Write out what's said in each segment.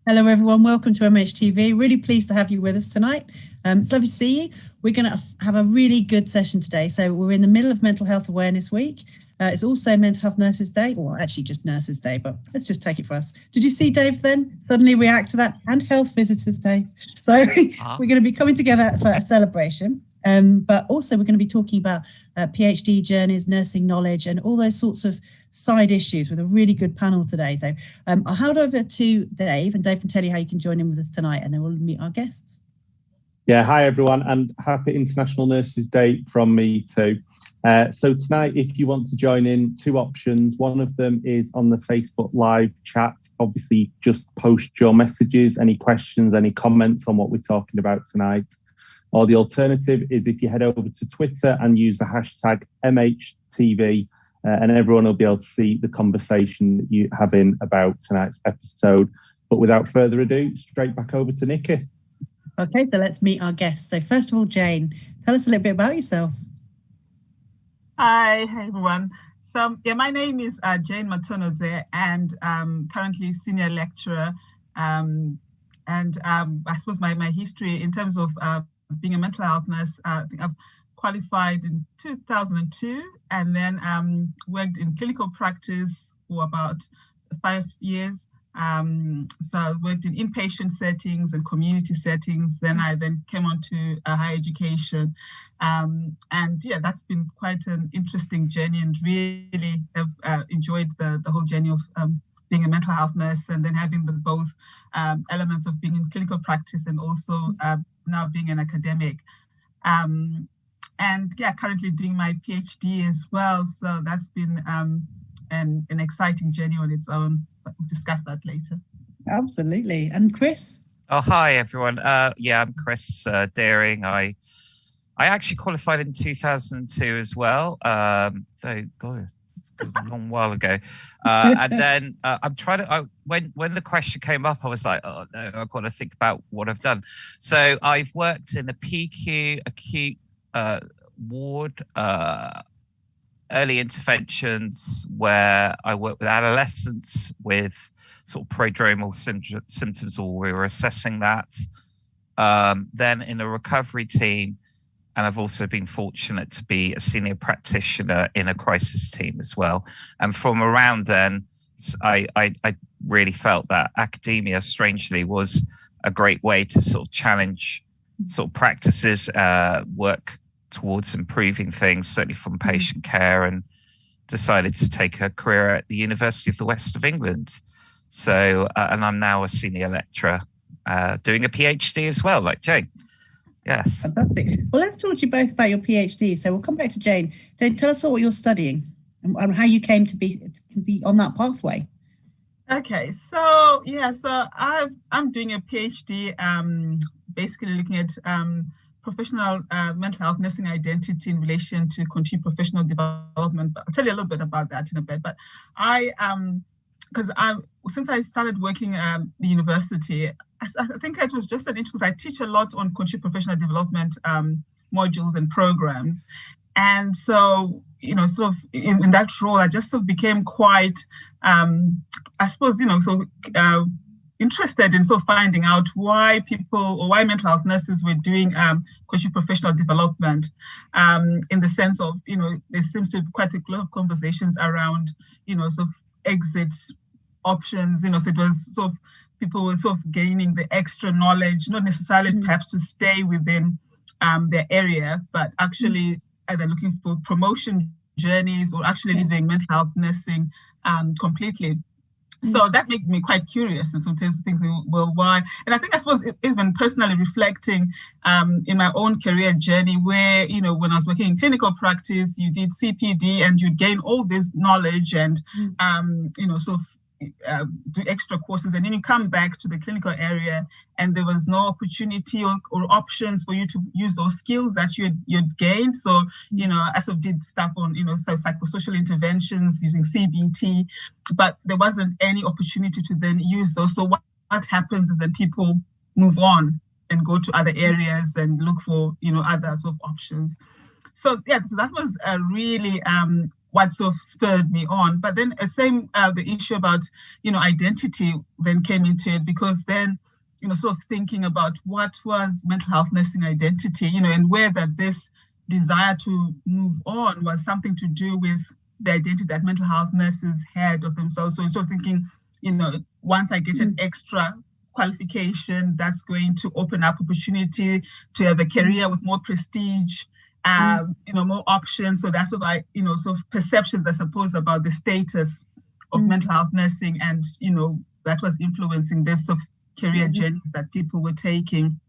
Hello, everyone. Welcome to MHTV. Really pleased to have you with us tonight. It's lovely to see you. We're going to have a really good session today. So we're in the middle of Mental Health Awareness Week. It's also Mental Health Nurses Day, or actually just Nurses Day, but let's just take it for us. Did you see Dave then suddenly react to that? And Health Visitors Day. So we're going to be coming together for a celebration. But also we're going to be talking about PhD journeys, nursing knowledge, and all those sorts of side issues with a really good panel today. So I'll hand over to Dave, and Dave can tell you how you can join in with us tonight, and then we'll meet our guests. Yeah, hi everyone, and happy International Nurses Day from me too. So tonight, if you want to join in, two options. One of them is on the Facebook live chat. Obviously, just post your messages, any questions, any comments on what we're talking about tonight. Or the alternative is if you head over to Twitter and use the hashtag MHTV, and everyone will be able to see the conversation that you're having about tonight's episode. But without further ado, straight back over to Nicky. Okay, so let's meet our guests. So first of all, Jane, tell us a little bit about yourself. Hi everyone. So yeah, my name is Jane Matonhodze, and currently senior lecturer. I suppose my history in terms of being a mental health nurse, I think I've qualified in 2002, and then worked in clinical practice for about 5 years. So I worked in inpatient settings and community settings. Then I came on to higher education. And yeah, that's been quite an interesting journey, and really have enjoyed the whole journey of being a mental health nurse, and then having the both elements of being in clinical practice and also now being an academic. And yeah, currently doing my PhD as well. So that's been an exciting journey on its own. But we'll discuss that later. Absolutely. And Kris? Oh, hi, everyone. Yeah, I'm Kris Deering. I actually qualified in 2002 as well. Though, God, it's a long while ago. And then I'm trying to, when the question came up, I was like, oh no, I've got to think about what I've done. So I've worked in the PQ acute ward, early interventions, where I work with adolescents with sort of prodromal symptoms, or we were assessing that. Then in a recovery team, and I've also been fortunate to be a senior practitioner in a crisis team as well. And from around then, I really felt that academia, strangely, was a great way to sort of challenge sort of practices, work towards improving things, certainly from patient care, and decided to take a career at the University of the West of England. So, and I'm now a senior lecturer doing a PhD as well, like Jane. Yes. Fantastic. Well, let's talk to you both about your PhD. So we'll come back to Jane. Jane, tell us about what you're studying and how you came to be on that pathway. Okay, so I'm doing a PhD, basically looking at professional mental health nursing identity in relation to continued professional development. But I'll tell you a little bit about that in a bit. But since I started working at the university, I think it was just an interest because I teach a lot on continued professional development modules and programs. And so, sort of in that role, I just sort of became quite, interested in sort of finding out why mental health nurses were doing continued professional development, in the sense of, there seems to be quite a lot of conversations around, sort of exit options, so it was sort of people were sort of gaining the extra knowledge, not necessarily perhaps to stay within their area, but actually either looking for promotion journeys or actually leaving mental health nursing completely. So that made me quite curious and sometimes thinking, well, why? And I think I suppose even personally reflecting in my own career journey where, when I was working in clinical practice, you did CPD and you'd gain all this knowledge and, sort of do extra courses, and then you come back to the clinical area and there was no opportunity or options for you to use those skills that you'd gained. So, I sort of did stuff on, so psychosocial interventions using CBT, but there wasn't any opportunity to then use those. So what happens is then people move on and go to other areas and look for, other sort of options. So that was a really what sort of spurred me on. But then the issue about, identity then came into it, because then, sort of thinking about what was mental health nursing identity, and whether this desire to move on was something to do with the identity that mental health nurses had of themselves. So sort of thinking, once I get an extra qualification, that's going to open up opportunity to have a career with more prestige, more options. So that's what sort of perceptions, I suppose, about the status of mental health nursing, and that was influencing this sort of career journeys that people were taking.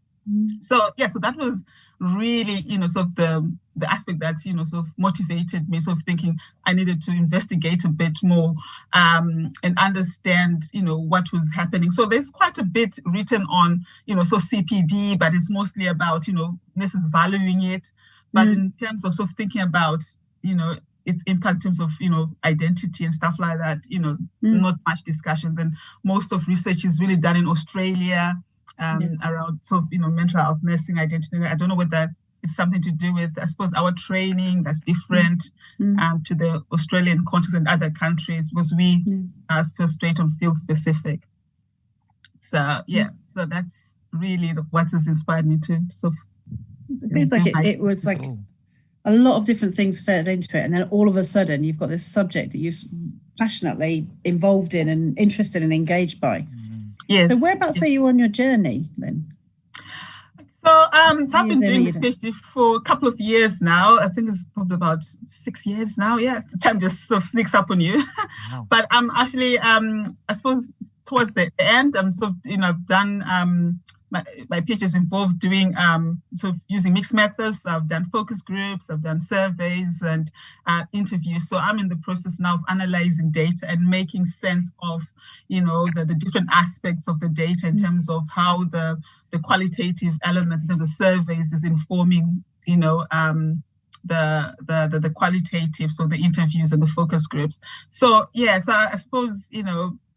So that was really sort of the aspect that sort of motivated me, sort of thinking I needed to investigate a bit more and understand what was happening. So there's quite a bit written on so CPD, but it's mostly about nurses valuing it. But in terms of sort of thinking about, its impact in terms of, identity and stuff like that, not much discussions. And most of research is really done in Australia around sort of, mental health nursing identity. I don't know whether it's something to do with, I suppose, our training that's different to the Australian context and other countries, because we are still straight on field specific. So, so that's really what has inspired me to sort of. It feels like it was like a lot of different things fed into it, and then all of a sudden you've got this subject that you're passionately involved in and interested and engaged by. Yes. So whereabouts are you on your journey then? So I've been doing this PhD for a couple of years now. I think it's probably about 6 years now. Yeah, the time just sort of sneaks up on you. Wow. But I'm actually, I suppose, towards the end, I'm sort of, I've done my PhD is involved doing sort of using mixed methods. I've done focus groups, I've done surveys and interviews. So I'm in the process now of analyzing data and making sense of, the different aspects of the data in terms of how the qualitative elements in terms of surveys is informing, the qualitative, so the interviews and the focus groups. So so I suppose,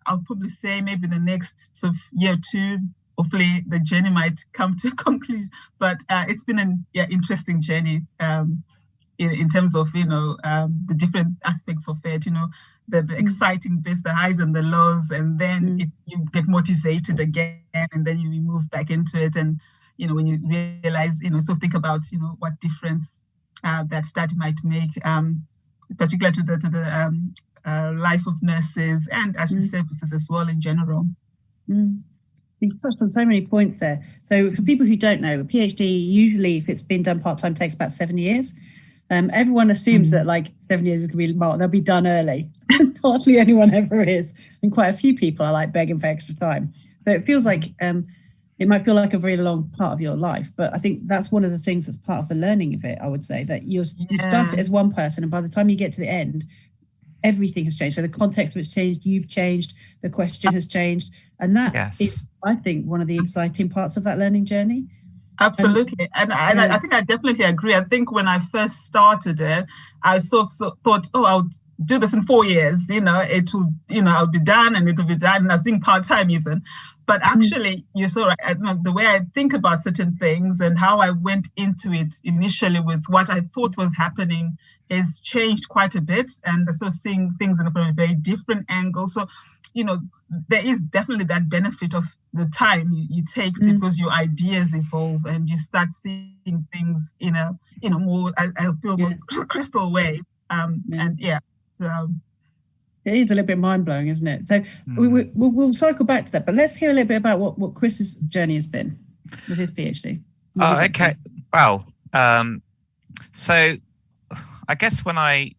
I'll probably say maybe in the next sort of year or two, hopefully the journey might come to a conclusion. But it's been an interesting journey in terms of, the different aspects of it, the exciting bits, the highs and the lows, and then you get motivated again, and then you move back into it. And, when you realize, so think about, what difference that study might make, particularly to the life of nurses and actually services as well in general. You touched on so many points there. So for people who don't know, a PhD usually, if it's been done part-time, takes about 7 years. Everyone assumes that like 7 years is going to be marked, they'll be done early. Hardly anyone ever is. And quite a few people are like begging for extra time. So it feels like it might feel like a very long part of your life, but I think that's one of the things that's part of the learning of it, I would say, that you start it as one person, and by the time you get to the end, everything has changed. So the context has changed, you've changed, the question has changed. And that is, I think, one of the exciting parts of that learning journey. Absolutely. And I think I definitely agree. I think when I first started it, I sort of thought, I'll do this in 4 years, it will, I'll be done and it will be done. And I was doing part-time even. But actually, you're so right. The way I think about certain things and how I went into it initially with what I thought was happening has changed quite a bit. And sort of seeing things from a very different angle. So, there is definitely that benefit of the time you take to, because your ideas evolve and you start seeing things in a more, I feel, crystal way. So it is a little bit mind-blowing, isn't it? So we'll cycle back to that, but let's hear a little bit about what Kris's journey has been with his PhD. Okay. Well, so I guess when I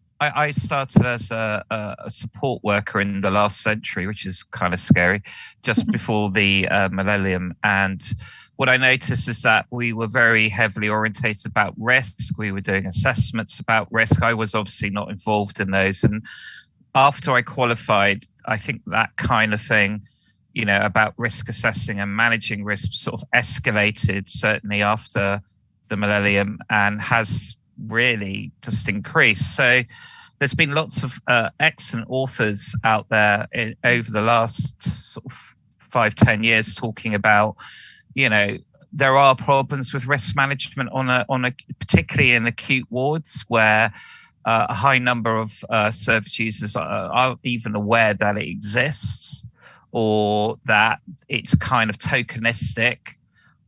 started as a support worker in the last century, which is kind of scary, just before the millennium. And what I noticed is that we were very heavily orientated about risk. We were doing assessments about risk. I was obviously not involved in those. And after I qualified, I think that kind of thing, about risk assessing and managing risk sort of escalated, certainly after the millennium, and has really just increased. So there's been lots of excellent authors out there over the last sort of 5-10 years talking about, there are problems with risk management on a particularly in acute wards where a high number of service users aren't even aware that it exists, or that it's kind of tokenistic,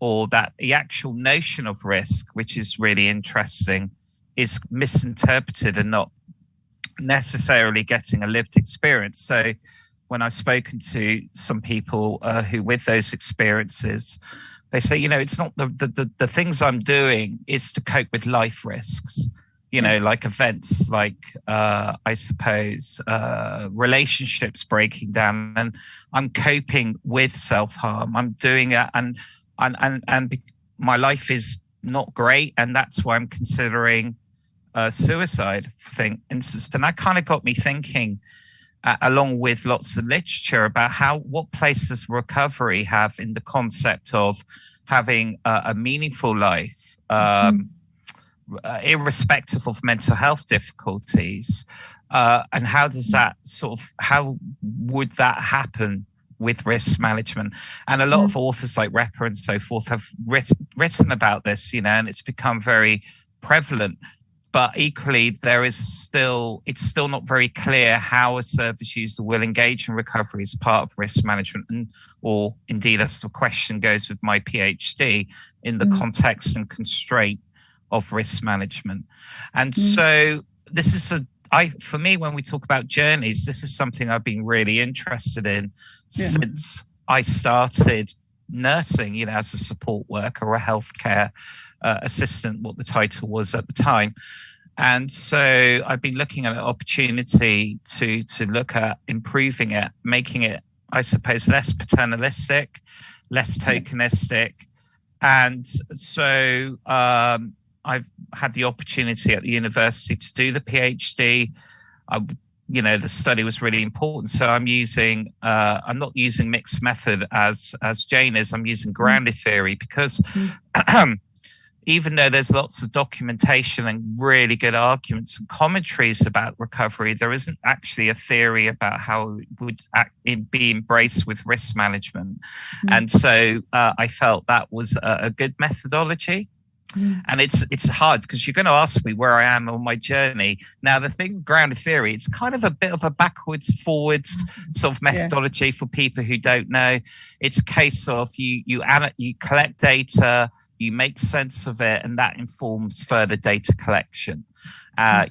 or that the actual notion of risk, which is really interesting, is misinterpreted and not necessarily getting a lived experience. So when I've spoken to some people who with those experiences, they say, it's not the things I'm doing is to cope with life risks, like events, like I suppose relationships breaking down, and I'm coping with self-harm. I'm doing it, and my life is not great, and that's why I'm considering suicide thing instance. And that kind of got me thinking, along with lots of literature, about what place does recovery have in the concept of having a meaningful life, irrespective of mental health difficulties, and how would that happen with risk management? And a lot of authors like Repper and so forth have written about this, and it's become very prevalent. But equally, it's still not very clear how a service user will engage in recovery as part of risk management, or indeed, as the question goes with my PhD, in the context and constraint of risk management. And so this is for me, when we talk about journeys, this is something I've been really interested in since I started nursing, as a support worker or a healthcare assistant, what the title was at the time. And so I've been looking at an opportunity to look at improving it, making it, I suppose, less paternalistic, less tokenistic. And so I've had the opportunity at the university to do the PhD. The study was really important. So I'm not using mixed method as Jane is. I'm using grounded theory because even though there's lots of documentation and really good arguments and commentaries about recovery, there isn't actually a theory about how it would be embraced with risk management. And so I felt that was a good methodology. And it's hard because you're going to ask me where I am on my journey. Now, the thing with grounded theory, it's kind of a bit of a backwards, forwards sort of methodology for people who don't know. It's a case of you collect data, you make sense of it, and that informs further data collection.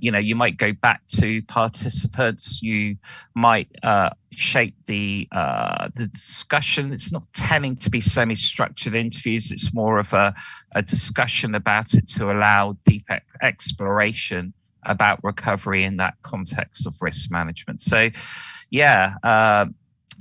You might go back to participants. You might shape the discussion. It's not tending to be semi-structured interviews. It's more of a discussion about it to allow deep exploration about recovery in that context of risk management. So,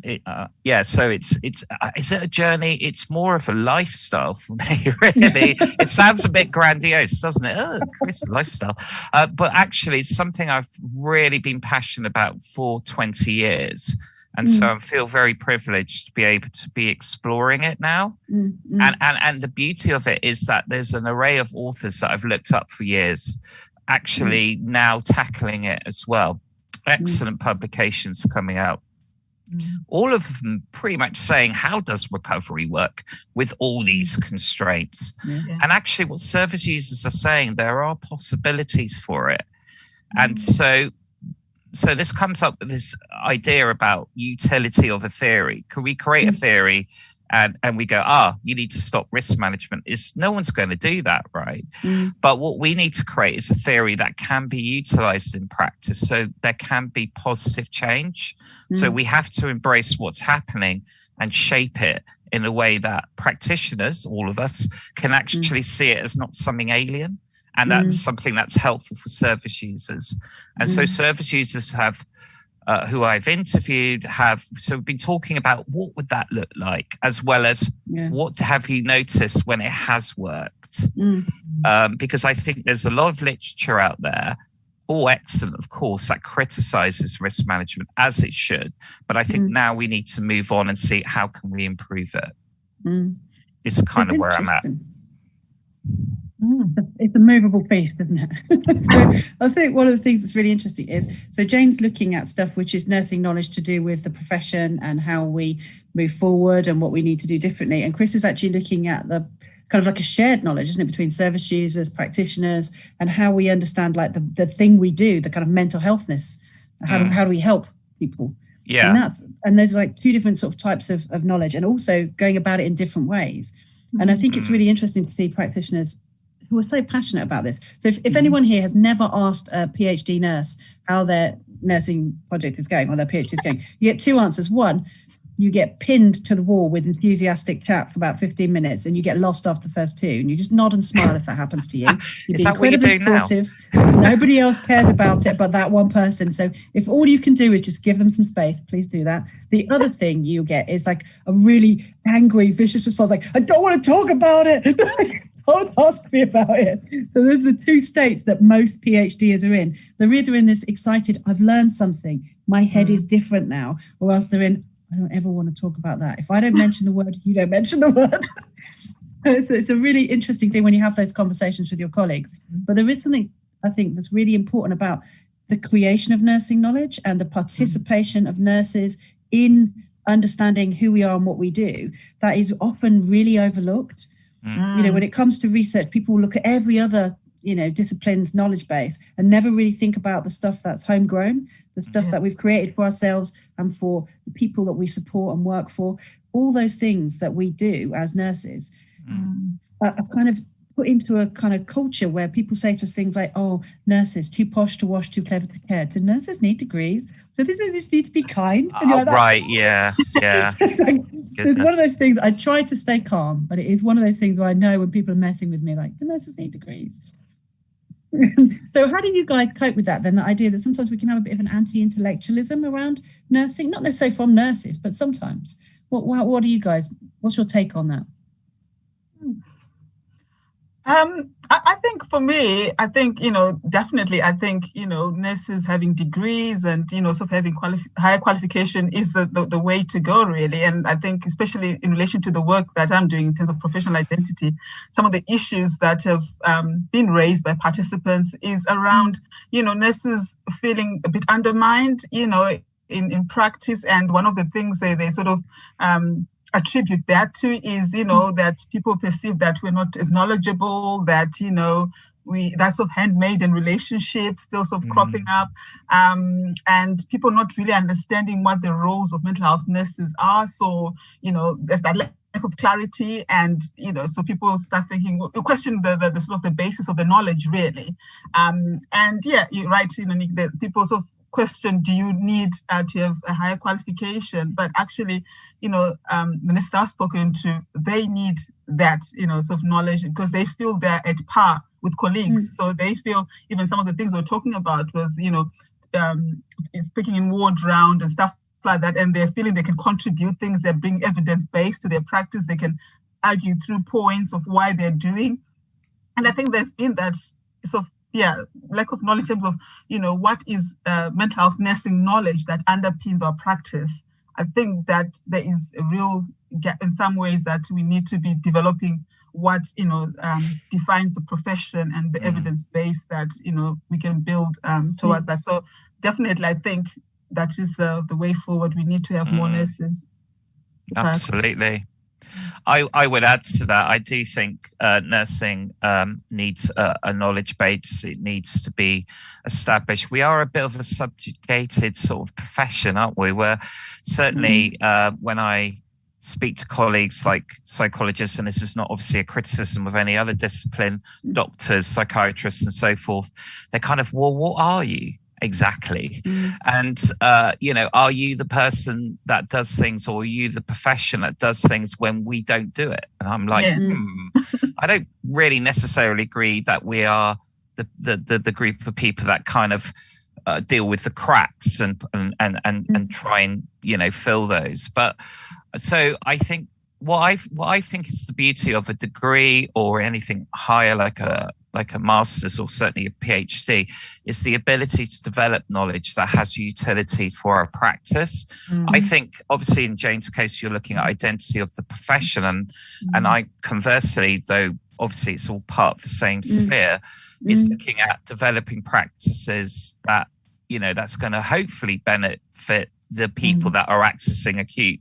so is it a journey? It's more of a lifestyle for me, really. It sounds a bit grandiose, doesn't it? Oh, Kris, lifestyle. But actually, it's something I've really been passionate about for 20 years. And so I feel very privileged to be able to be exploring it now. And the beauty of it is that there's an array of authors that I've looked up for years actually now tackling it as well. Excellent publications coming out. All of them pretty much saying, how does recovery work with all these constraints? And actually what service users are saying, there are possibilities for it. And so this comes up with this idea about utility of a theory. Can we create a theory and we go, you need to stop risk management? No one's going to do that, right? But what we need to create is a theory that can be utilized in practice, so there can be positive change. So we have to embrace what's happening and shape it in a way that practitioners, all of us, can actually see it as not something alien. And that's something that's helpful for service users. And so service users have, who I've interviewed, so we've been talking about what would that look like, as well as what have you noticed when it has worked? Because I think there's a lot of literature out there, all excellent, of course, that criticizes risk management, as it should. But I think now we need to move on and see how can we improve it. It's kind of where I'm at. It's a movable feast, isn't it? So I think one of the things that's really interesting is, so Jane's looking at stuff which is nursing knowledge to do with the profession and how we move forward and what we need to do differently. And Kris is actually looking at the kind of like a shared knowledge, isn't it, between service users, practitioners, and how we understand like the thing we do, the kind of mental healthness. How do we help people? And there's like two different sort of types of knowledge, and also going about it in different ways. And I think it's really interesting to see practitioners who are so passionate about this. So if anyone here has never asked a PhD nurse how their nursing project is going or their PhD is going, you get two answers. One, you get pinned to the wall with enthusiastic chat for about 15 minutes and you get lost after the first two, and you just nod and smile if that happens to you. Is that what you do now? Nobody else cares about it but that one person. So if all you can do is just give them some space, please do that. The other thing you get is like a really angry, vicious response, like, I don't want to talk about it. Don't ask me about it. So those are the two states that most PhDs are in. They're either in this excited, I've learned something, my head is different now, or else they're in, I don't ever want to talk about that. If I don't mention the word, you don't mention the word. It's a really interesting thing when you have those conversations with your colleagues. But there is something I think that's really important about the creation of nursing knowledge and the participation of nurses in understanding who we are and what we do. That is often really overlooked. You know, when it comes to research, people look at every other, discipline's knowledge base and never really think about the stuff that's homegrown, the stuff that we've created for ourselves and for the people that we support and work for. All those things that we do as nurses are kind of put into a kind of culture where people say to us things like, oh, nurses, too posh to wash, too clever to care. Do nurses need degrees? So this need to be kind. And like, right, yeah. It's one of those things, I try to stay calm, but it is one of those things where I know when people are messing with me, like, do nurses need degrees? So how do you guys cope with that then, the idea that sometimes we can have a bit of an anti-intellectualism around nursing, not necessarily from nurses, but sometimes? What do you guys, what's your take on that? I think for me, definitely, nurses having degrees and, sort of having higher qualification is the way to go, really. And I think especially in relation to the work that I'm doing in terms of professional identity, some of the issues that have been raised by participants is around, nurses feeling a bit undermined, in practice. And one of the things they sort of attribute that to is, that people perceive that we're not as knowledgeable, that, that sort of handmaiden relationships still sort of cropping up, and people not really understanding what the roles of mental health nurses are. So, there's that of clarity, and so people start thinking, question the sort of the basis of the knowledge, really. And yeah, you're right, Nick, that people sort of question, do you need to have a higher qualification? But actually, the nurses I've spoken to, they need that sort of knowledge, because they feel they're at par with colleagues. So they feel even some of the things we're talking about was speaking in ward round and stuff like that, and they're feeling they can contribute things, they bring evidence-based to their practice, they can argue through points of why they're doing. And I think there's been that sort of lack of knowledge in terms of what is mental health nursing knowledge that underpins our practice. I think that there is a real gap in some ways, that we need to be developing what defines the profession and the evidence base that we can build towards that. So definitely, I think that is the way forward. We need to have more nurses. Absolutely. I would add to that. I do think nursing needs a knowledge base. It needs to be established. We are a bit of a subjugated sort of profession, aren't we? Where certainly when I speak to colleagues like psychologists, and this is not obviously a criticism of any other discipline, doctors, psychiatrists, and so forth, they're kind of, well, what are you exactly? And are you the person that does things, or are you the profession that does things when we don't do it? And I'm like, I don't really necessarily agree that we are the group of people that kind of deal with the cracks and try and fill those. But so I think what I think is the beauty of a degree or anything higher, like a master's or certainly a PhD, is the ability to develop knowledge that has utility for our practice. I think obviously in Jane's case, you're looking at identity of the profession, and I conversely, though obviously it's all part of the same sphere, is looking at developing practices that that's going to hopefully benefit the people that are accessing acute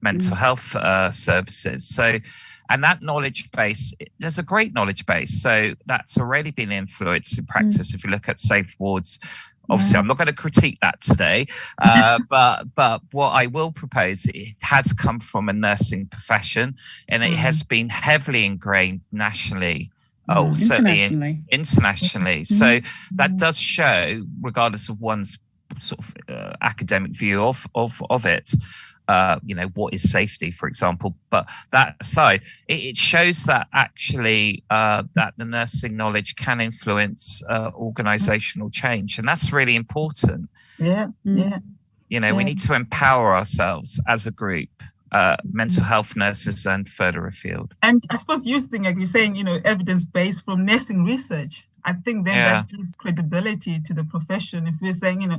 mental health services. So, and that knowledge base, there's a great knowledge base. So that's already been influenced in practice. If you look at safe wards, obviously I'm not going to critique that today, but what I will propose, it has come from a nursing profession, and it has been heavily ingrained nationally. Certainly internationally. So that does show, regardless of one's sort of academic view of it, what is safety, for example. But that aside, it shows that actually that the nursing knowledge can influence organizational change, and that's really important. We need to empower ourselves as a group, mental health nurses and further afield. And I suppose using, like you're saying, evidence-based from nursing research, I think then that gives credibility to the profession. If we're saying,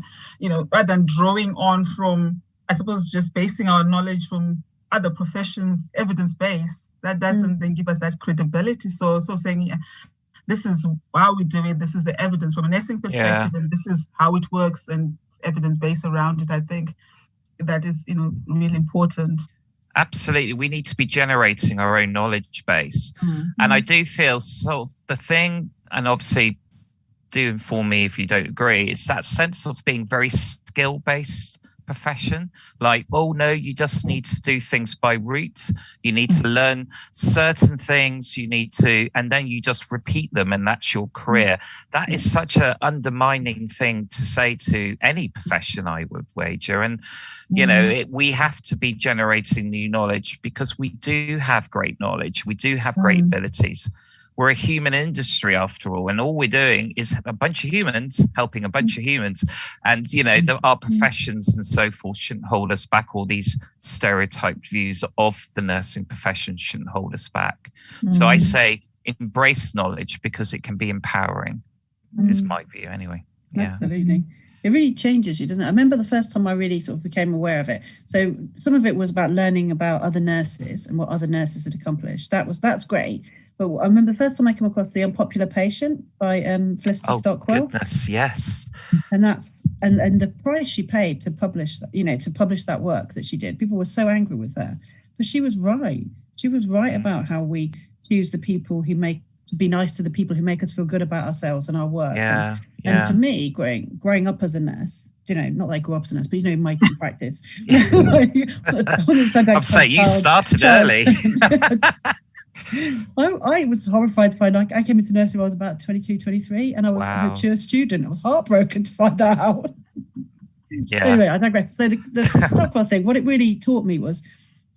rather than drawing on from, I suppose, just basing our knowledge from other professions, evidence-based, that doesn't then give us that credibility. So saying, this is how we do it, this is the evidence from a nursing perspective, and this is how it works, and evidence-based around it, I think that is, really important. Absolutely. We need to be generating our own knowledge base. And I do feel sort of the thing, and obviously do inform me if you don't agree, it's that sense of being very skill-based profession. Like, oh no, you just need to do things by rote. You need to learn certain things, and then you just repeat them, and that's your career. That is such an undermining thing to say to any profession, I would wager. And we have to be generating new knowledge, because we do have great knowledge, we do have great abilities. We're a human industry after all, and all we're doing is a bunch of humans helping a bunch of humans. And, our professions and so forth shouldn't hold us back. All these stereotyped views of the nursing profession shouldn't hold us back. So I say embrace knowledge, because it can be empowering, is my view anyway. Absolutely. It really changes you, doesn't it? I remember the first time I really sort of became aware of it. So some of it was about learning about other nurses and what other nurses had accomplished. That's great. But I remember the first time I came across The Unpopular Patient by Felicity Stockwell. Oh goodness, yes. And that's and the price she paid to publish that work that she did. People were so angry with her, but she was right. She was right about how we choose the people who make to be nice to the people who make us feel good about ourselves and our work. Yeah. And for me, growing up as a nurse, not that I grew up as a nurse, but my practice. I'm saying you started early. I was horrified to find I came into nursing when I was about 22, 23, and I was a mature student. I was heartbroken to find that out. Yeah. Anyway, I digress. So the Stockwell thing, what it really taught me was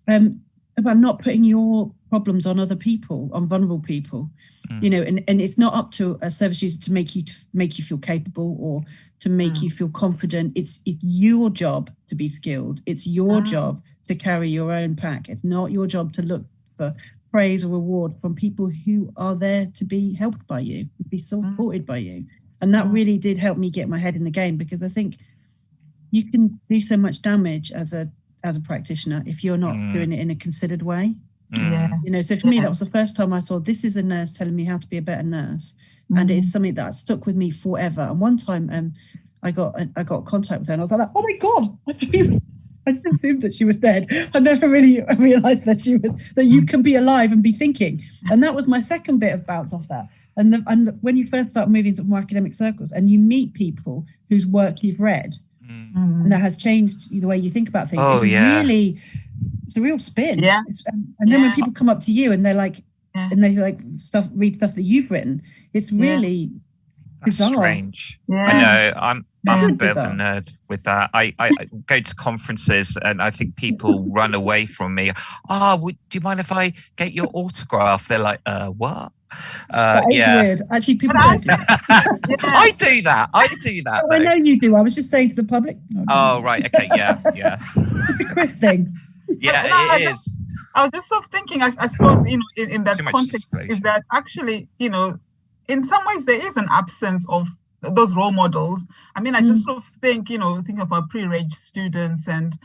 about not putting your problems on other people, on vulnerable people, and it's not up to a service user to make you feel capable or to make you feel confident. It's your job to be skilled. It's your job to carry your own pack. It's not your job to look for praise or reward from people who are there to be helped by you, to be supported by you. And that really did help me get my head in the game, because I think you can do so much damage as a practitioner if you're not doing it in a considered way. So for me, that was the first time I saw this is a nurse telling me how to be a better nurse, and it's something that stuck with me forever. And one time I got contact with her, and I was like, oh my god, I just assumed that she was dead. I never really realized that you can be alive and be thinking. And that was my second bit of bounce off that. And when you first start moving into more academic circles and you meet people whose work you've read and that has changed the way you think about things, it's a real spin. Yeah. And then when people come up to you and they're like, and they read stuff that you've written, it's really bizarre. Strange. Yeah. I know. I'm a bit bizarre. of a nerd with that. I go to conferences and I think people run away from me. Do you mind if I get your autograph? They're like, what? Weird. Actually, people don't do that. I do that. Oh, I know you do. I was just saying to the public. Oh, right. Okay. Yeah. It's a Kris thing. Yeah, it is. I was just sort of thinking, I suppose, in that context, space. is that actually, in some ways there is an absence of those role models. I mean, I just sort of think about pre-reg students and,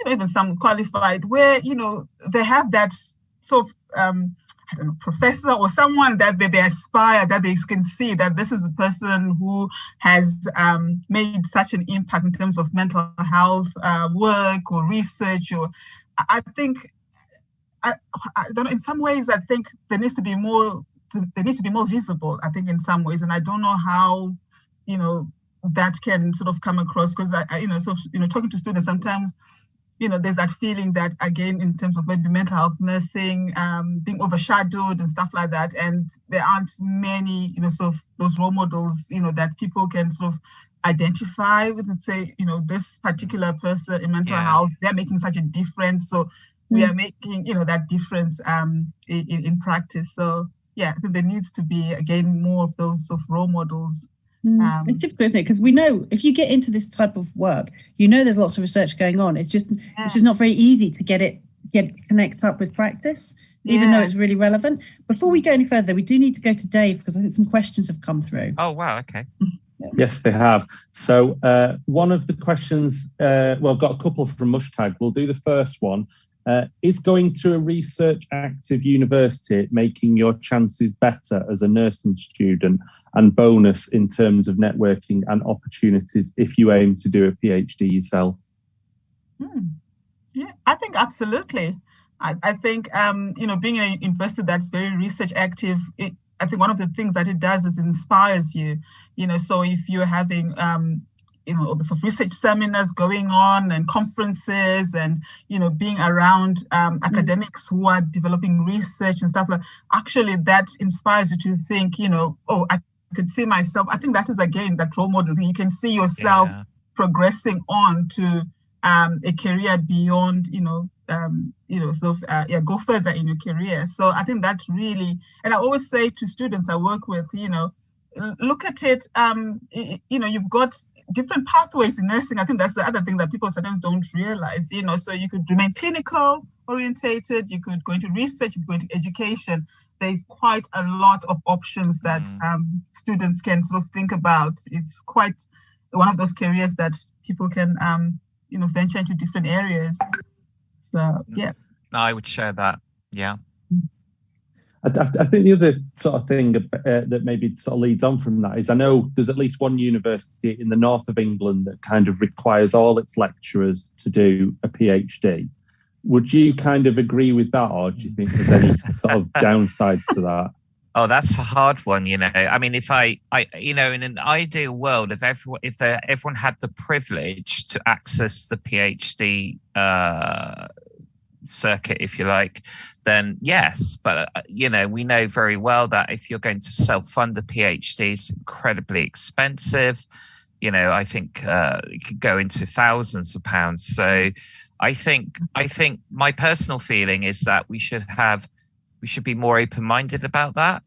even some qualified where, they have that sort of, I don't know, professor or someone that they aspire, that they can see that this is a person who has made such an impact in terms of mental health work or research. Or I think, I don't know, in some ways, I think there needs to be more, they need to be more visible, I think, in some ways. And I don't know how, that can sort of come across, because talking to students sometimes, there's that feeling that, again, in terms of maybe mental health nursing, being overshadowed and stuff like that. And there aren't many, sort of those role models, that people can sort of identify with and say, this particular person in mental health, they're making such a difference. So we are making, that difference in practice. So, I think there needs to be, again, more of those sort of role models. It's difficult, isn't it? Because we know if you get into this type of work, there's lots of research going on. It's just not very easy to connect up with practice, even though it's really relevant. Before we go any further, we do need to go to Dave, because I think some questions have come through. Oh wow, okay. Yes, they have. So one of the questions, got a couple from Mushtag. We'll do the first one. Is going to a research active university making your chances better as a nursing student, and bonus in terms of networking and opportunities if you aim to do a PhD yourself? Yeah, I think absolutely. I think, being in a university that's very research active, I think one of the things that it does is inspires you, so if you're having, all the sort of research seminars going on and conferences and, being around academics who are developing research and stuff, actually that inspires you to think, I could see myself. I think that is, again, that role model thing. You can see yourself progressing on to a career beyond, go further in your career. So I think that's really, and I always say to students I work with, look at it, you've got different pathways in nursing. I think that's the other thing that people sometimes don't realize, so you could remain clinical orientated, you could go into research, you could go into education. There's quite a lot of options that students can sort of think about. It's quite one of those careers that people can, venture into different areas. So, yeah. I would share that. Yeah. I think the other sort of thing that maybe sort of leads on from that is, I know there's at least one university in the north of England that kind of requires all its lecturers to do a PhD. Would you kind of agree with that, or do you think there's any sort of downsides to that? Oh, that's a hard one, you know. I mean, if I you know, in an ideal world, if everyone had the privilege to access the PhD circuit, if you like, then yes. But you know, we know very well that if you're going to self-fund a PhD, it's incredibly expensive. You know, I think it could go into thousands of pounds. So I think my personal feeling is that we should be more open-minded about that,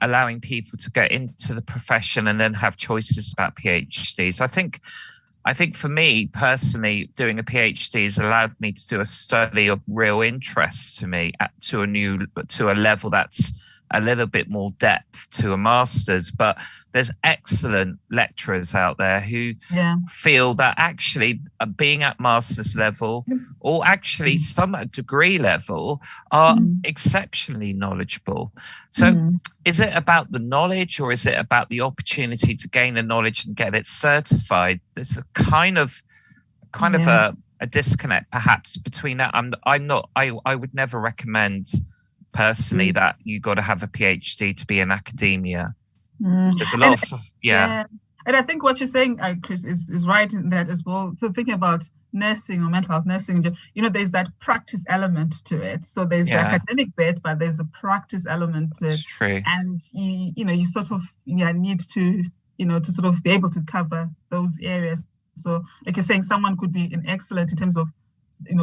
allowing people to get into the profession and then have choices about PhDs. I think for me personally, doing a PhD has allowed me to do a study of real interest to me to a level that's a little bit more depth to a master's. But there's excellent lecturers out there who feel that actually being at master's level, or actually some at degree level, are exceptionally knowledgeable. So is it about the knowledge, or is it about the opportunity to gain the knowledge and get it certified? There's a kind of a disconnect perhaps between that. I would never recommend personally that you got to have a PhD to be in academia. There's a lot of and I think what you're saying, Kris, is right in that as well. So thinking about nursing or mental health nursing, you know, there's that practice element to it. So there's the academic bit, but there's a practice element to it. It's true. And you sort of need to to sort of be able to cover those areas. So like you're saying, someone could be an excellent in terms of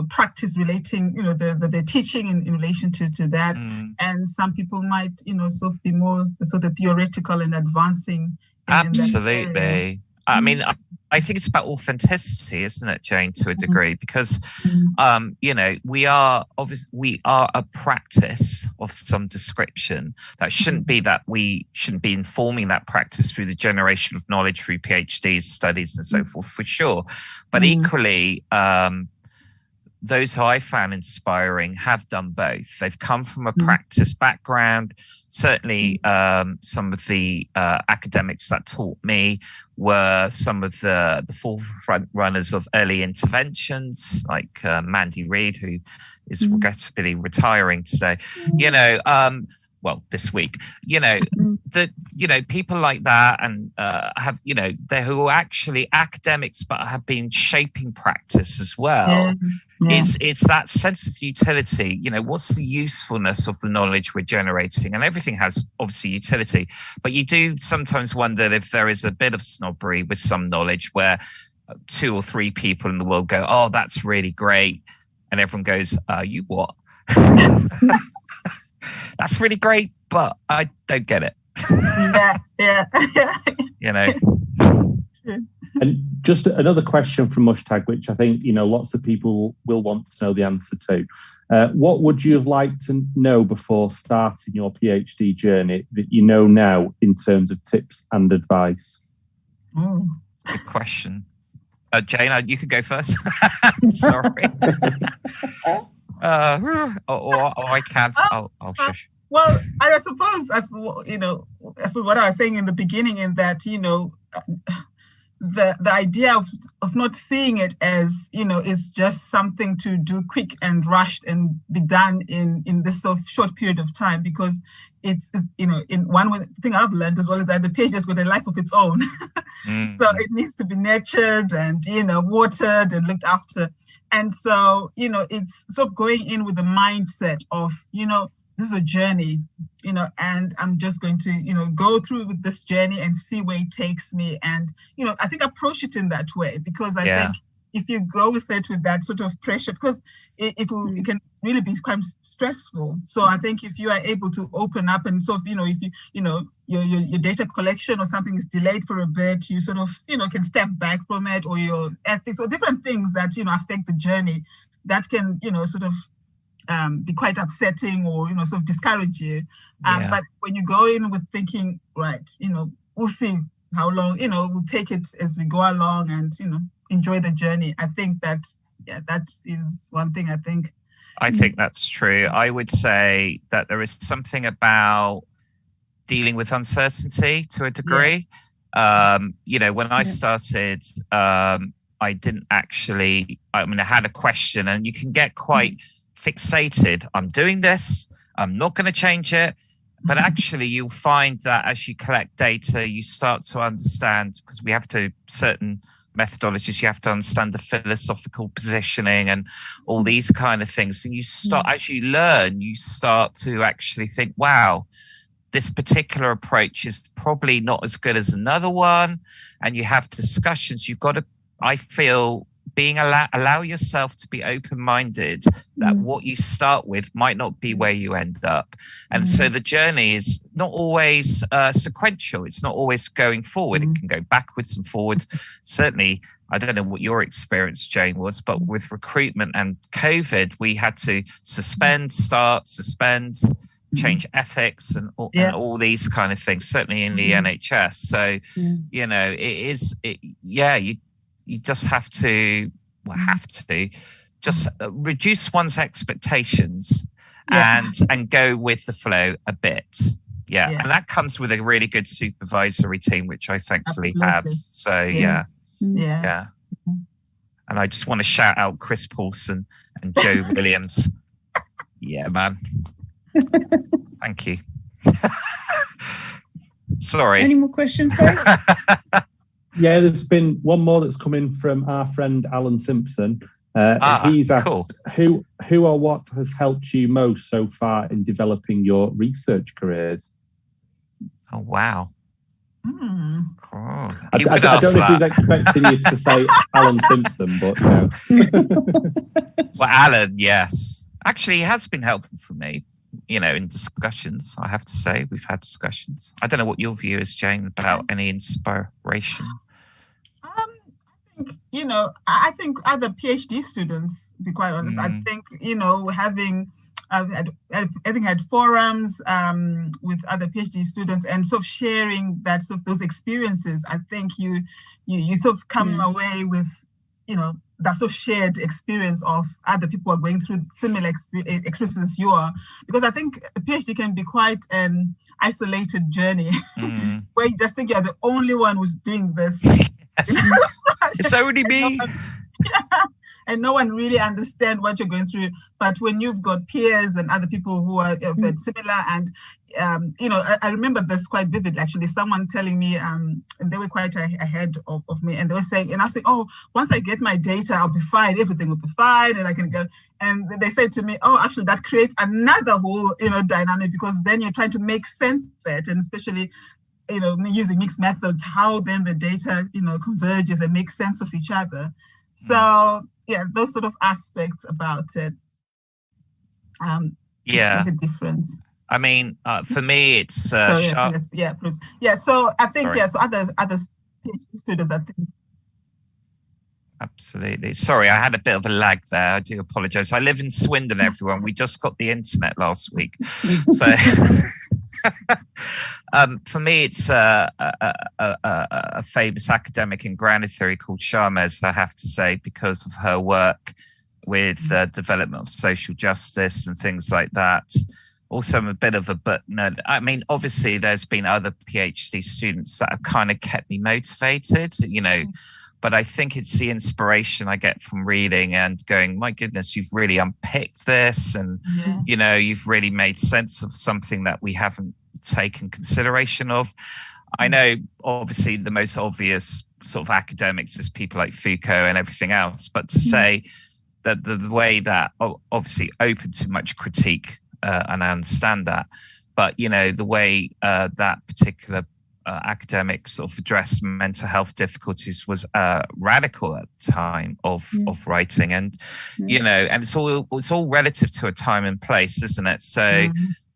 practice relating, the teaching in relation to that. And some people might, sort of be more sort of theoretical and advancing. Absolutely. I mean, I think it's about authenticity, isn't it, Jane, to a degree? Because, we are a practice of some description. That shouldn't be that we shouldn't be informing that practice through the generation of knowledge through PhDs, studies, and so forth, for sure. But equally, those who I found inspiring have done both. They've come from a practice background. Certainly, some of the academics that taught me were some of the forefront runners of early interventions, like Mandy Reid, who is regrettably retiring today. This week. People like that, and have they who are actually academics but have been shaping practice as well. It's that sense of utility. What's the usefulness of the knowledge we're generating? And everything has obviously utility, but you do sometimes wonder if there is a bit of snobbery with some knowledge where 2 or 3 people in the world go, "Oh, that's really great," and everyone goes, "You what?" That's really great, but I don't get it. And just another question from Mushtag, which I think lots of people will want to know the answer to. What would you have liked to know before starting your PhD journey that you know now in terms of tips and advice? Good question. Jane, you could go first. Sorry. Or I can. I'll shush. Well, I suppose, as what I was saying in the beginning, in that the idea of not seeing it as is just something to do quick and rushed and be done in this sort of short period of time, because it's in one thing I've learned as well is that the page has got a life of its own. So it needs to be nurtured and watered and looked after. And so it's sort of going in with the mindset of this is a journey, and I'm just going to, go through with this journey and see where it takes me. And, I think approach it in that way, because I think if you go with it with that sort of pressure, because it can really be quite stressful. So I think if you are able to open up and sort of, if your data collection or something is delayed for a bit, you sort of, can step back from it, or your ethics or different things that, affect the journey that can, sort of, be quite upsetting or sort of discourage you. But when you go in with thinking, right, we'll see how long, we'll take it as we go along and enjoy the journey. I think that is one thing. I think that's true. I would say that there is something about dealing with uncertainty to a degree. When I started, I didn't actually. I had a question, and you can get quite fixated. I'm doing this. I'm not going to change it. But actually, you'll find that as you collect data, you start to understand, because we have to, certain methodologies, you have to understand the philosophical positioning and all these kind of things. And you start, as you learn, you start to actually think, wow, this particular approach is probably not as good as another one. And you have discussions. You've got to, I feel, allow yourself to be open-minded, that what you start with might not be where you end up. And so the journey is not always sequential. It's not always going forward. It can go backwards and forwards. Certainly, I don't know what your experience, Jane, was, but with recruitment and COVID, we had to suspend, change ethics and all these kind of things, certainly in the NHS. So, you know, you just have to just reduce one's expectations and go with the flow a bit. And that comes with a really good supervisory team, which I thankfully have. So and I just want to shout out Kris Paulson and Joe Williams. Yeah, man. Thank you. Sorry. Any more questions, Dave? Yeah, there's been one more that's come in from our friend Alan Simpson. He's asked, who or what has helped you most so far in developing your research careers? Oh, wow. I don't know if he's expecting you to say Alan Simpson, but no. Well, Alan, yes. Actually, he has been helpful for me, you know, in discussions, I have to say. We've had discussions. I don't know what your view is, Jane, about any inspiration. You know, I think other PhD students, to be quite honest, I think, you know, having had forums with other PhD students and sort of sharing that sort of those experiences, I think you sort of come away with, you know, that sort of shared experience of other people are going through similar experiences you are, because I think a PhD can be quite an isolated journey where you just think you're the only one who's doing this. Yes. It's only me. And no one really understands what you're going through. But when you've got peers and other people who are similar, and you know, I remember this quite vividly. Actually, someone telling me, and they were quite ahead of me, and they were saying, and I was saying, oh, once I get my data, I'll be fine. Everything will be fine, and I can go. And they said to me, oh, actually, that creates another whole, you know, dynamic, because then you're trying to make sense of it, and especially, you know, using mixed methods, how then the data, you know, converges and makes sense of each other. So yeah, those sort of aspects about it. The difference. I mean, for me, it's So I think so other PhD students, I think. Absolutely. Sorry, I had a bit of a lag there. I do apologise. I live in Swindon, everyone. We just got the internet last week, so. For me, it's a famous academic in grounded theory called Sharmez, I have to say, because of her work with development of social justice and things like that. Also, I'm a bit of a book nerd. I mean, obviously, there's been other PhD students that have kind of kept me motivated, you know, but I think it's the inspiration I get from reading and going, my goodness, you've really unpicked this, and, you know, you've really made sense of something that we haven't taken consideration of. I know, obviously, the most obvious sort of academics is people like Foucault and everything else, but to say that the way that, obviously open to much critique, and I understand that, but, you know, the way that particular academic sort of addressed mental health difficulties was radical at the time of writing, and you know, and it's all relative to a time and place, isn't it? So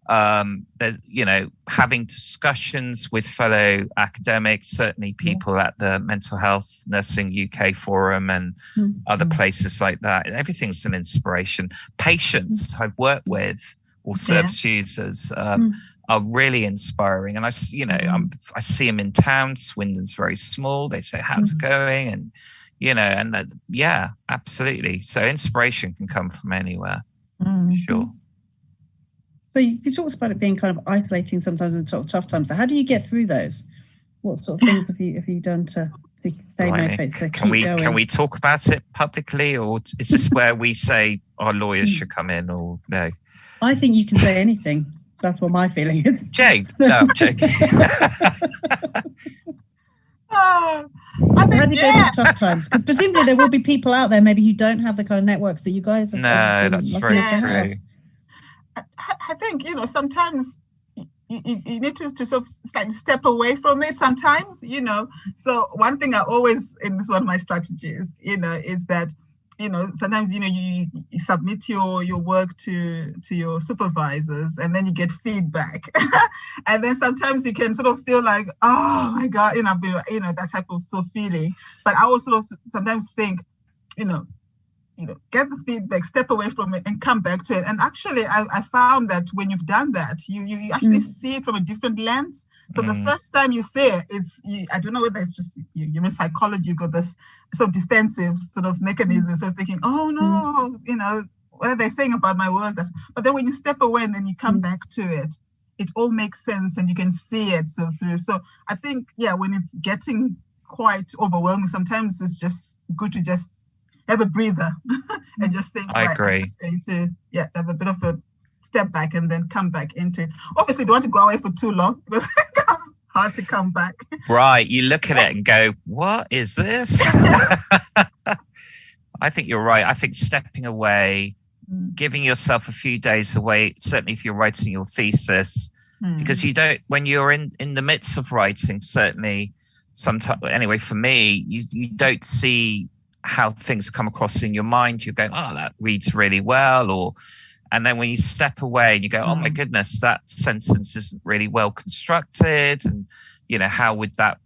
there's, you know, having discussions with fellow academics, certainly people at the Mental Health Nursing UK Forum and other places like that, everything's an inspiration. Patients I've worked with, or service users, are really inspiring. And I see them in town. Swindon's very small. They say, how's it going? And, you know, and that, yeah, absolutely. So inspiration can come from anywhere, for sure. So you talked about it being kind of isolating sometimes in sort of tough times. So how do you get through those? What sort of things have you done to stay motivated? Can we talk about it publicly, or is this where we say our lawyers should come in, or no? I think you can say anything. That's what my feeling is. Jane, no, I'm joking. Oh, How do you go through tough times? Because presumably there will be people out there maybe who don't have the kind of networks that you guys have. No, that's very true. true. I think, sometimes you need to sort of slightly step away from it sometimes, So one thing I always, and this is one of my strategies, is that, sometimes, you submit your work to your supervisors and then you get feedback. And then sometimes you can sort of feel like, oh my God, I've been, that type of sort of feeling. But I also sort of sometimes think, get the feedback, step away from it and come back to it. And actually, I found that when you've done that, you actually see it from a different lens. So the first time you see it, I don't know whether it's just human psychology, you've got this sort of defensive sort of mechanism, sort of thinking, oh no, what are they saying about my work? But then when you step away and then you come back to it, it all makes sense and you can see it through. So I think, when it's getting quite overwhelming, sometimes it's just good to just have a breather and just think, I agree. I'm just going to have a bit of a step back and then come back into it. Obviously, you don't want to go away for too long because it becomes hard to come back. Right. You look at it and go, what is this? I think you're right. I think stepping away, giving yourself a few days away, certainly if you're writing your thesis, because you don't, when you're in the midst of writing, certainly sometimes, anyway, for me, you don't see how things come across in your mind. You're going, oh, that reads really well, and then when you step away and you go, oh my goodness, that sentence isn't really well constructed, and how would that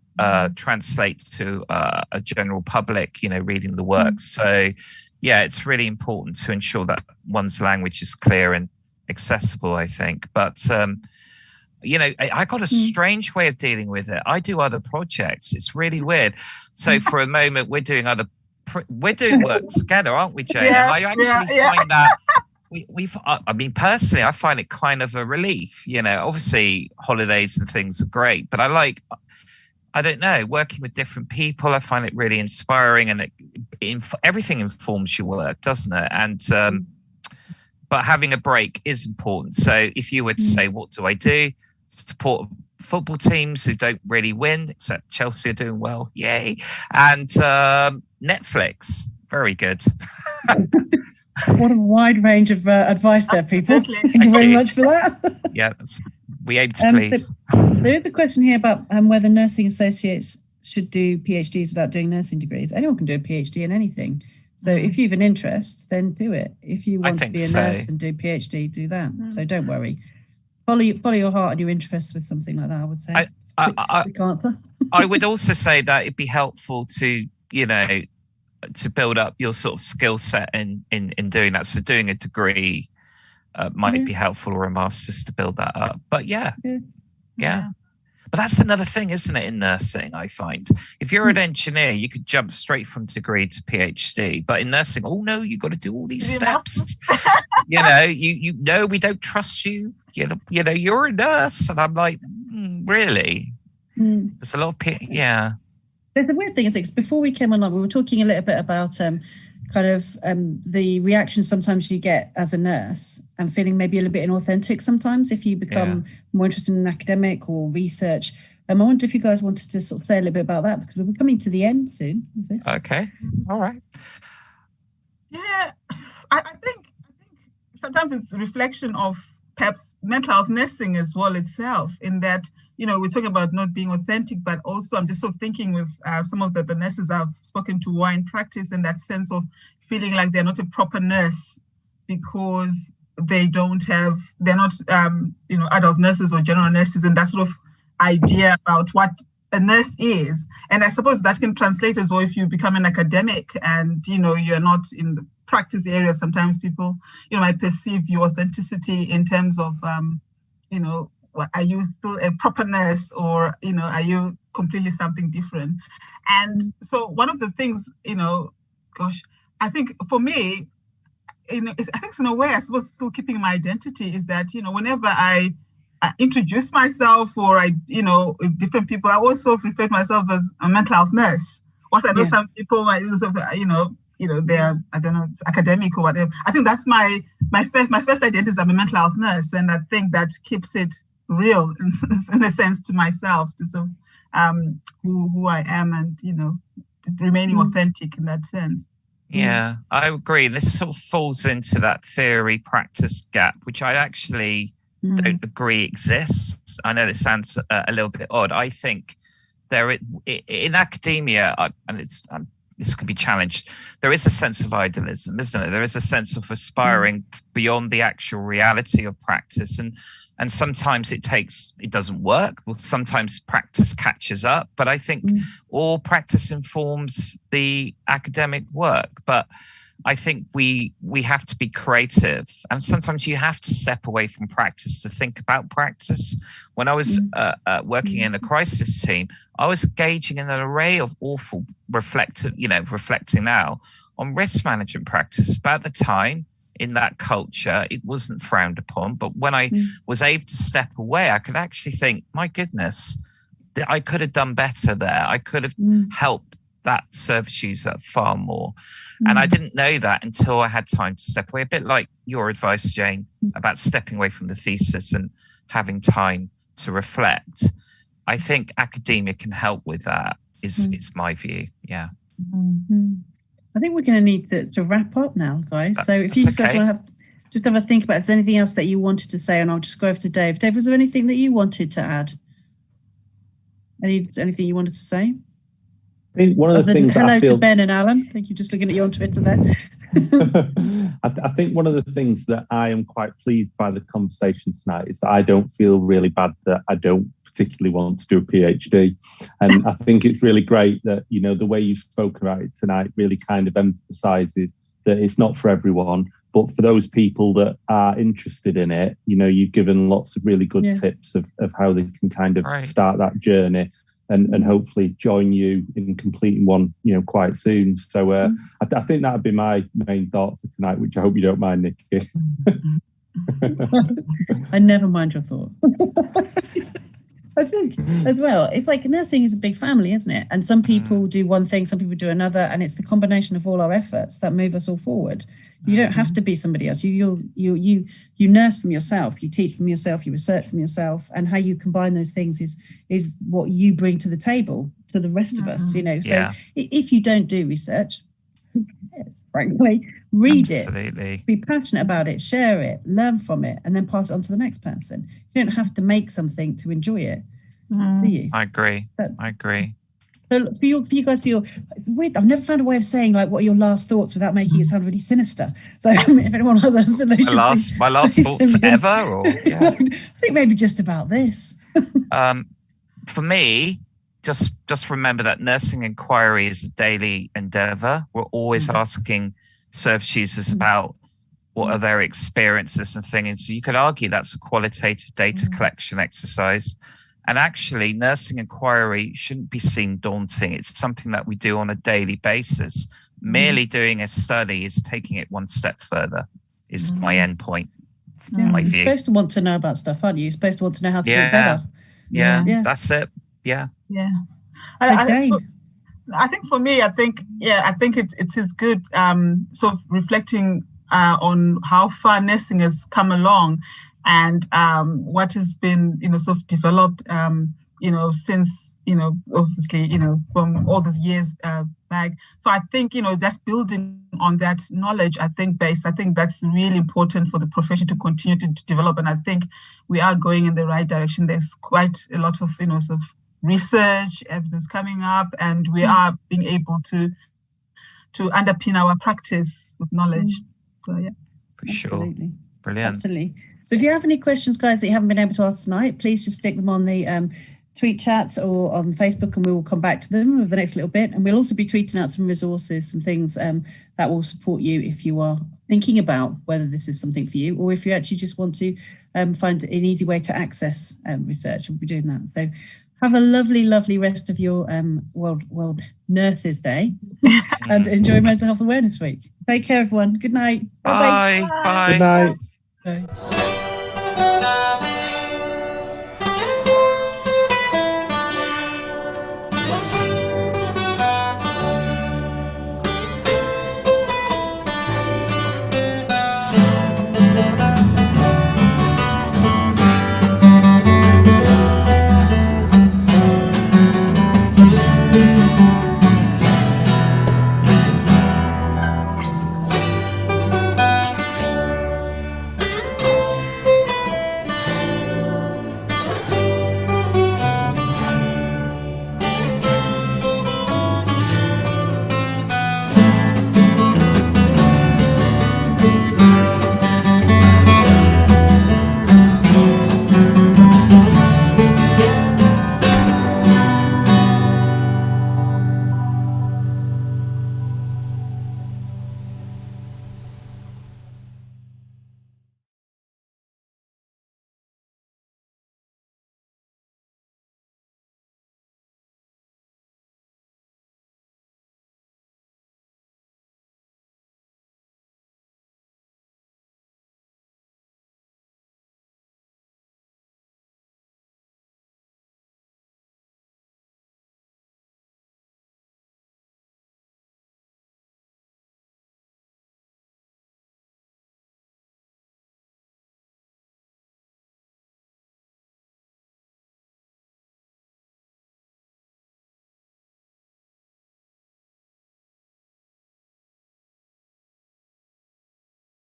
translate to a general public, reading the work. So it's really important to ensure that one's language is clear and accessible, I think. But I got a strange way of dealing with it. I do other projects. It's really weird. So for a moment, we're doing work together, aren't we, Jane? Yeah, and I actually find that I mean, personally, I find it kind of a relief. Obviously holidays and things are great, but I don't know, working with different people, I find it really inspiring, and everything informs your work, doesn't it? And but having a break is important. So if you were to say, what do I do? Support football teams who don't really win, except Chelsea are doing well, yay. And Netflix, very good. What a wide range of advice there, people. Thank you very much for that. Yeah, we aim to please. There is a question here about whether nursing associates should do PhDs without doing nursing degrees. Anyone can do a PhD in anything. So if you have an interest, then do it. If you want to be a nurse and do a PhD, do that. So don't worry. Follow your heart and your interests with something like that, I would say. Quick answer. I would also say that it'd be helpful to, to build up your sort of skill set in doing that. So doing a degree might be helpful, or a master's to build that up. But yeah. But that's another thing, isn't it, in nursing, I find. If you're an engineer, you could jump straight from degree to PhD. But in nursing, oh no, you've got to do all these steps. You know, we don't trust you. You're a nurse. And I'm like, really? There's a lot of There's a weird thing, isn't it? Before we came online, we were talking a little bit about the reaction sometimes you get as a nurse and feeling maybe a little bit inauthentic sometimes if you become more interested in academic or research. I wonder if you guys wanted to sort of say a little bit about that, because we're coming to the end soon of this. Okay. All right. Yeah, I think sometimes it's a reflection of perhaps mental health nursing as well itself, in that, we're talking about not being authentic, but also I'm just sort of thinking with some of the nurses I've spoken to who are in practice, in that sense of feeling like they're not a proper nurse because they're not, adult nurses or general nurses, and that sort of idea about what a nurse is. And I suppose that can translate as well if you become an academic and, you're not in the practice area. Sometimes people, might perceive your authenticity in terms of, are you still a proper nurse, or, are you completely something different? And so one of the things, I think for me, I think it's in a way, I suppose, still keeping my identity is that, whenever I introduce myself or with different people, I also refer to myself as a mental health nurse. Once I know some people might use of, they're, I don't know, it's academic or whatever. I think that's my my first identity is I'm a mental health nurse, and I think that keeps it real in a sense to myself, to sort of who I am, and remaining authentic in that sense. Yeah, I agree. This sort of falls into that theory practice gap, which I actually don't agree exists. I know this sounds a little bit odd. I think in academia, and this can be challenged, there is a sense of idealism, isn't it? There is a sense of aspiring beyond the actual reality of practice. And sometimes it doesn't work. Well, sometimes practice catches up. But I think all practice informs the academic work. But I think we have to be creative. And sometimes you have to step away from practice to think about practice. When I was working in a crisis team, I was engaging in an array of awful reflecting now on risk management practice. About the time, in that culture, it wasn't frowned upon. But when I was able to step away, I could actually think, my goodness, I could have done better there. I could have helped that service user far more. And I didn't know that until I had time to step away. A bit like your advice, Jane, about stepping away from the thesis and having time to reflect. I think academia can help with that, is my view. Yeah. I think we're going to need to wrap up now, guys. So if you guys want to have a think about, if there's anything else that you wanted to say, and I'll just go over to Dave. Dave, was there anything that you wanted to add? Anything you wanted to say? I think one of the things hello to Ben and Alan. Thank you. Just looking at you on Twitter there. I think one of the things that I am quite pleased by the conversation tonight is that I don't feel really bad that I don't particularly want to do a PhD. And I think it's really great that, the way you spoke about it tonight really kind of emphasizes that it's not for everyone, but for those people that are interested in it, you've given lots of really good tips of how they can kind of start that journey. And hopefully join you in completing one, quite soon. So I think that would be my main thought for tonight, which I hope you don't mind, Nicky. I never mind your thoughts. I think as well, it's like nursing is a big family, isn't it? And some people do one thing, some people do another, and it's the combination of all our efforts that move us all forward. You don't have to be somebody else. You nurse from yourself, you teach from yourself, you research from yourself, and how you combine those things is what you bring to the table to the rest of us. So if you don't do research, who cares? Frankly, read it, be passionate about it, share it, learn from it, and then pass it on to the next person. You don't have to make something to enjoy it, do you? I agree. So for you guys, it's weird. I've never found a way of saying like what are your last thoughts without making it sound really sinister. So if anyone has a solution, my last thoughts ever, or I think maybe just about this. For me, just remember that nursing inquiry is a daily endeavor. We're always asking service users about what are their experiences and things. So you could argue that's a qualitative data collection exercise. And actually, nursing inquiry shouldn't be seen daunting. It's something that we do on a daily basis. Merely doing a study is taking it one step further, is my end point. You're supposed to want to know about stuff, aren't you? You're supposed to want to know how to do better. Yeah, that's it. Yeah. I think for me, I think it is good sort of reflecting on how far nursing has come along, and what has been sort of developed since obviously from all these years back. So I think just building on that knowledge, I think that's really important for the profession to continue to develop, and I think we are going in the right direction. There's quite a lot of sort of research evidence coming up, and we are being able to underpin our practice with knowledge. So for sure. Brilliant. Absolutely. So if you have any questions, guys, that you haven't been able to ask tonight, please just stick them on the tweet chat or on Facebook, and we will come back to them over the next little bit. And we'll also be tweeting out some resources, some things that will support you if you are thinking about whether this is something for you, or if you actually just want to find an easy way to access research. We'll be doing that. So have a lovely, lovely rest of your World Nurses Day and enjoy Mental Health Awareness Week. Take care, everyone. Good night. Bye. Good night. Bye.